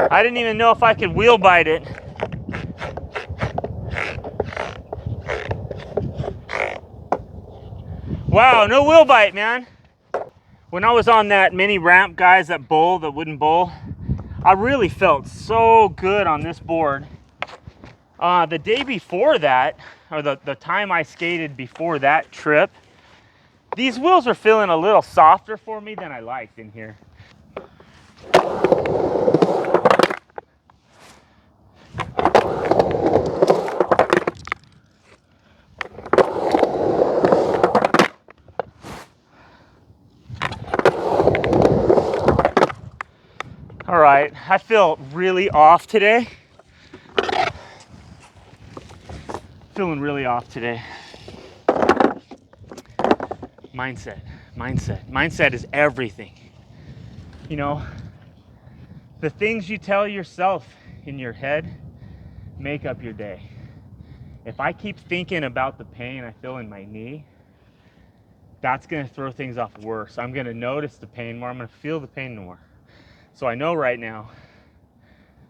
I didn't even know if I could wheel bite it. Wow, no wheel bite, man. When I was on that mini ramp, guys, that wooden bowl, I really felt so good on this board. The day before that, or the time I skated before that trip, these wheels are feeling a little softer for me than I liked in here. All right, I feel really off today. Feeling really off today. Mindset is everything. You know, the things you tell yourself in your head make up your day. If I keep thinking about the pain I feel in my knee, that's gonna throw things off worse. I'm gonna notice the pain more, I'm gonna feel the pain more. So I know right now,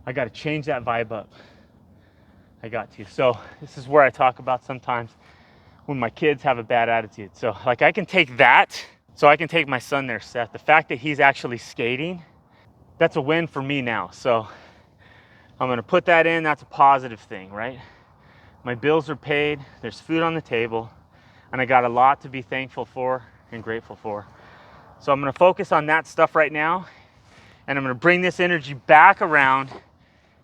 I gotta change that vibe up. I got to. So this is where I talk about sometimes when my kids have a bad attitude. So like I can take that, so I can take my son there, Seth. The fact that he's actually skating, that's a win for me now. So I'm gonna put that in, that's a positive thing, right? My bills are paid, there's food on the table, and I got a lot to be thankful for and grateful for. So I'm gonna focus on that stuff right now, and I'm gonna bring this energy back around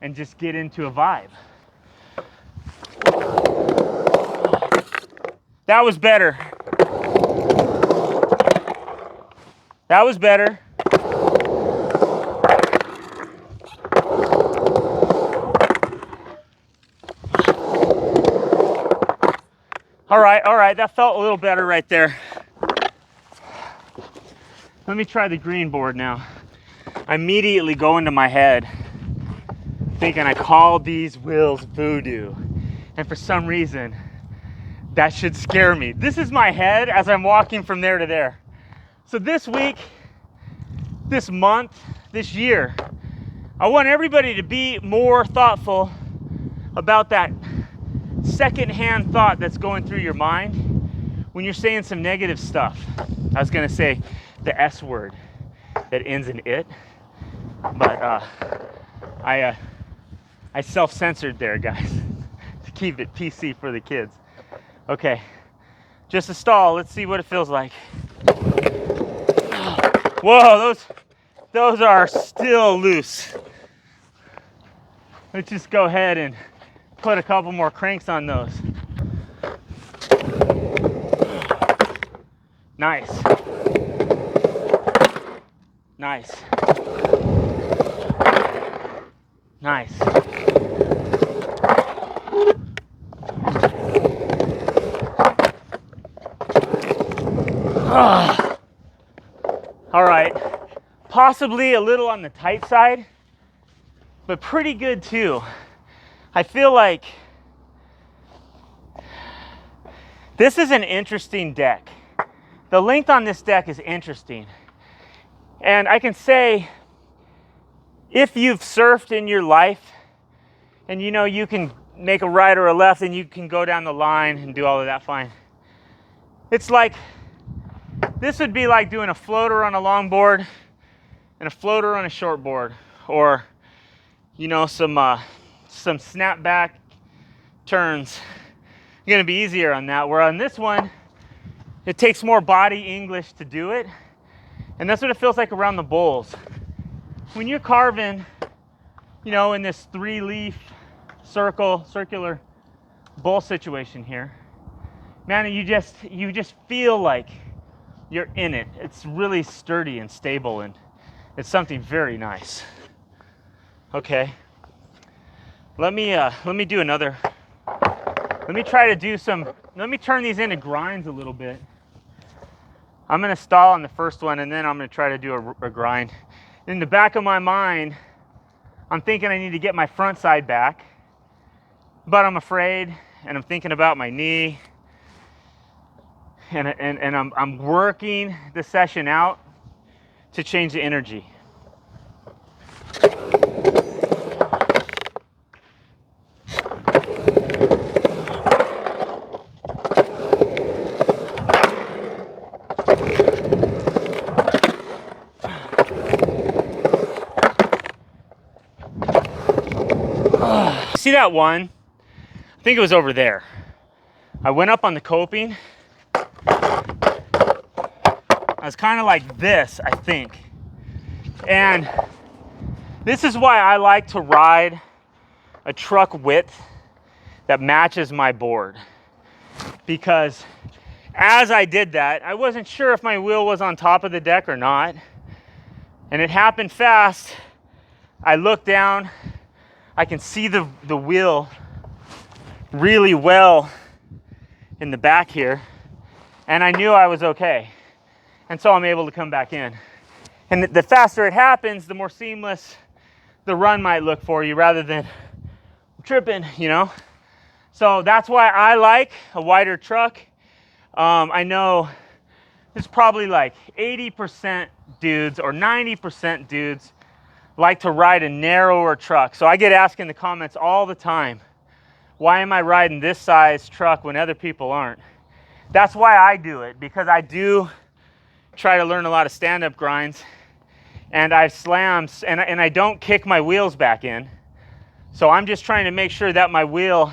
and just get into a vibe. That was better. That was better. All right, that felt a little better right there. Let me try the green board now. I immediately go into my head thinking I called these wheels voodoo. And for some reason, that should scare me. This is my head as I'm walking from there to there. So this week, this month, this year, I want everybody to be more thoughtful about that secondhand thought that's going through your mind when you're saying some negative stuff. I was gonna say the S word that ends in it, but I self-censored there, guys, to keep it PC for the kids. Okay, just a stall. Let's see what it feels like. Whoa, those are still loose. Let's just go ahead and put a couple more cranks on those. Nice. Nice. Nice. All right, possibly a little on the tight side, but pretty good too. I feel like this is an interesting deck. The length on this deck is interesting. And I can say, if you've surfed in your life and you know you can make a right or a left and you can go down the line and do all of that fine. It's like, this would be like doing a floater on a long board and a floater on a short board, or you know, some snapback turns. You're gonna be easier on that. Where on this one, it takes more body English to do it, and that's what it feels like around the bowls. When you're carving, you know, in this 3-leaf circular bowl situation here, man, you just feel like you're in it. It's really sturdy and stable, and it's something very nice. Okay, let me do another. Let me try to do some. Let me turn these into grinds a little bit. I'm gonna stall on the first one, and then I'm gonna try to do a grind. In the back of my mind, I'm thinking I need to get my front side back, but I'm afraid, and I'm thinking about my knee. And I'm working the session out to change the energy. See that one? I think it was over there. I went up on the coping. I was kind of like this, I think. And this is why I like to ride a truck width that matches my board. Because as I did that, I wasn't sure if my wheel was on top of the deck or not. And it happened fast. I look down, I can see the wheel really well in the back here, and I knew I was okay. And so I'm able to come back in. And the faster it happens, the more seamless the run might look for you rather than tripping, you know? So that's why I like a wider truck. I know there's probably like 80% dudes or 90% dudes like to ride a narrower truck. So I get asked in the comments all the time, why am I riding this size truck when other people aren't? That's why I do it, because I do try to learn a lot of stand-up grinds, and I slam, and I don't kick my wheels back in. So I'm just trying to make sure that my wheel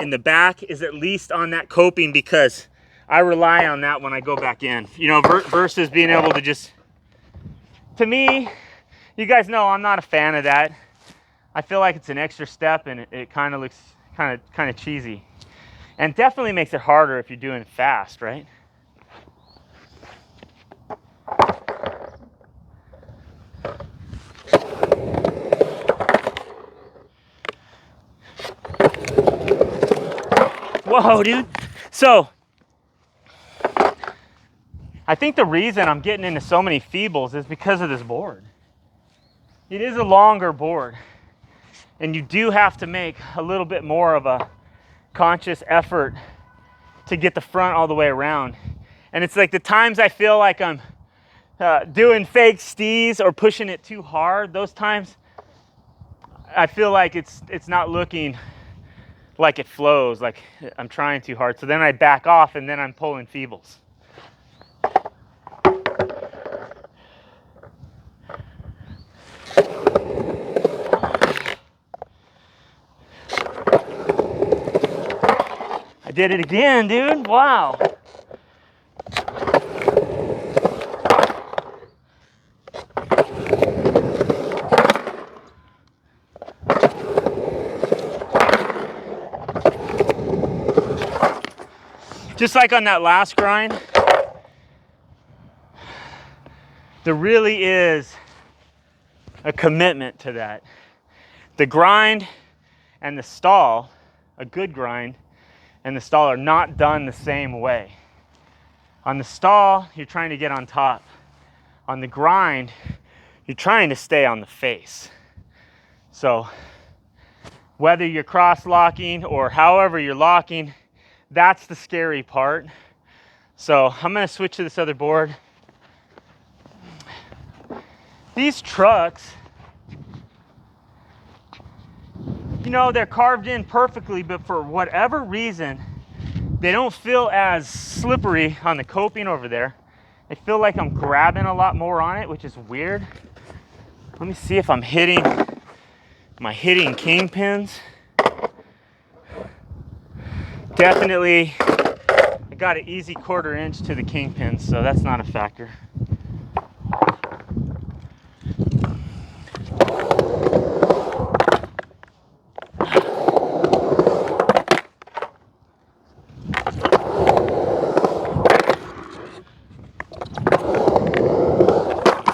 in the back is at least on that coping, because I rely on that when I go back in, you know, versus being able to just, to me, you guys know I'm not a fan of that. I feel like it's an extra step, and it kind of looks kind of cheesy, and definitely makes it harder if you're doing it fast, right? Whoa, dude. So I think the reason I'm getting into so many feebles is because of this board. It is a longer board, and you do have to make a little bit more of a conscious effort to get the front all the way around. And it's like the times I feel like I'm doing fake stees or pushing it too hard, those times I feel like it's not looking like it flows, like I'm trying too hard. So then I back off, and then I'm pulling feebles. I did it again, dude. Wow. Just like on that last grind, there really is a commitment to that. The grind and the stall, a good grind and the stall, are not done the same way. On the stall, you're trying to get on top. On the grind, you're trying to stay on the face. So whether you're cross-locking or however you're locking, that's the scary part. So I'm going to switch to this other board. These trucks, you know, they're carved in perfectly, but for whatever reason, they don't feel as slippery on the coping over there. I feel like I'm grabbing a lot more on it, which is weird. Let me see if I'm hitting kingpins. Definitely, I got an easy 1/4 inch to the kingpins, so that's not a factor.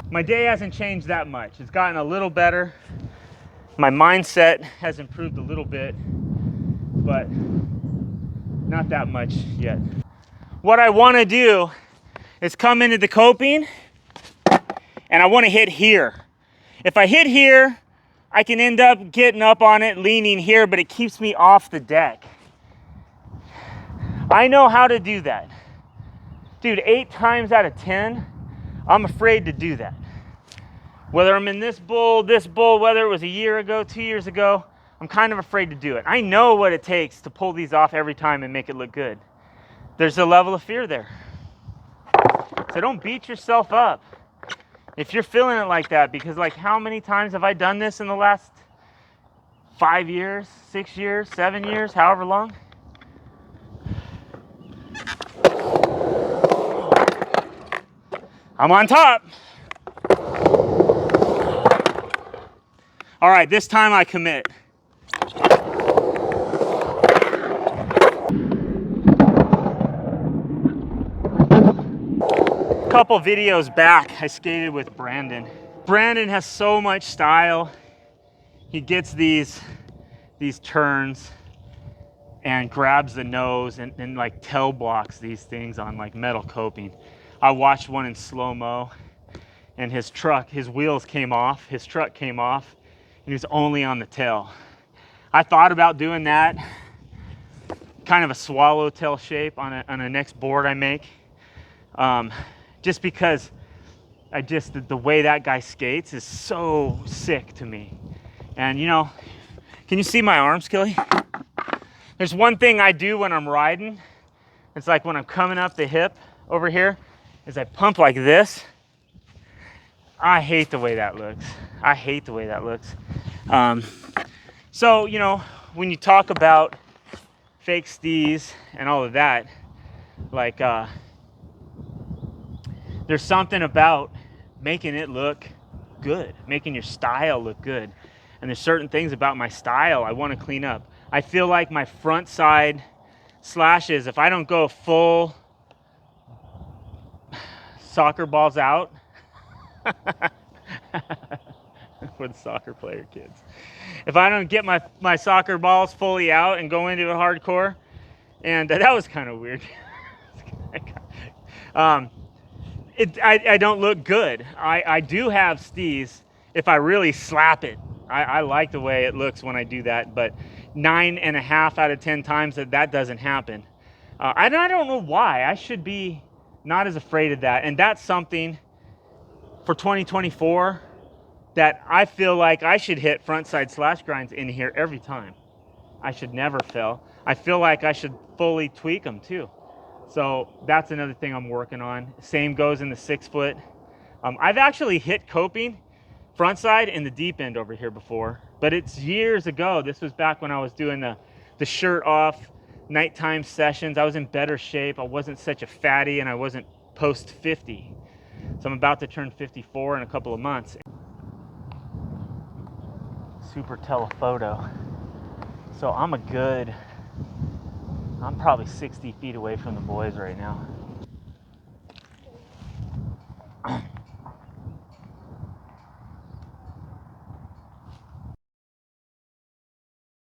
My day hasn't changed that much. It's gotten a little better. My mindset has improved a little bit, but not that much yet. What I want to do is come into the coping, and I want to hit here. If I hit here, I can end up getting up on it, leaning here, but it keeps me off the deck. I know how to do that. Dude, 8 times out of 10, I'm afraid to do that. Whether I'm in this bull, whether it was a year ago, 2 years ago, I'm kind of afraid to do it. I know what it takes to pull these off every time and make it look good. There's a level of fear there. So don't beat yourself up if you're feeling it like that, because like how many times have I done this in the last 5 years, 6 years, 7 years, however long. I'm on top. All right, this time I commit. A couple videos back, I skated with Brandon. Brandon has so much style. He gets these turns and grabs the nose and like tail blocks these things on like metal coping. I watched one in slow-mo, and his wheels came off, his truck came off, and he was only on the tail. I thought about doing that, kind of a swallowtail shape on a next board I make, just because the way that guy skates is so sick to me. And you know, can you see my arms, Kelly? There's one thing I do when I'm riding. It's like when I'm coming up the hip over here, is I pump like this. I hate the way that looks. I hate the way that looks. So, you know, when you talk about fake stees and all of that, like, there's something about making it look good, making your style look good. And there's certain things about my style I want to clean up. I feel like my front side slashes, if I don't go full soccer balls out, for the soccer player kids, if I don't get my soccer balls fully out and go into a hardcore, and that was kind of weird. I don't look good. I do have stees if I really slap it. I like the way it looks when I do that, but 9.5 out of 10 times that doesn't happen. I don't know why. I should be not as afraid of that. And that's something for 2024 that I feel like I should hit front side slash grinds in here every time. I should never fail. I feel like I should fully tweak them too. So that's another thing I'm working on. Same goes in the 6 foot. I've actually hit coping front side in the deep end over here before, but it's years ago. This was back when I was doing the shirt off nighttime sessions. I was in better shape. I wasn't such a fatty, and I wasn't post 50. So I'm about to turn 54 in a couple of months. Super telephoto. So I'm probably 60 feet away from the boys right now.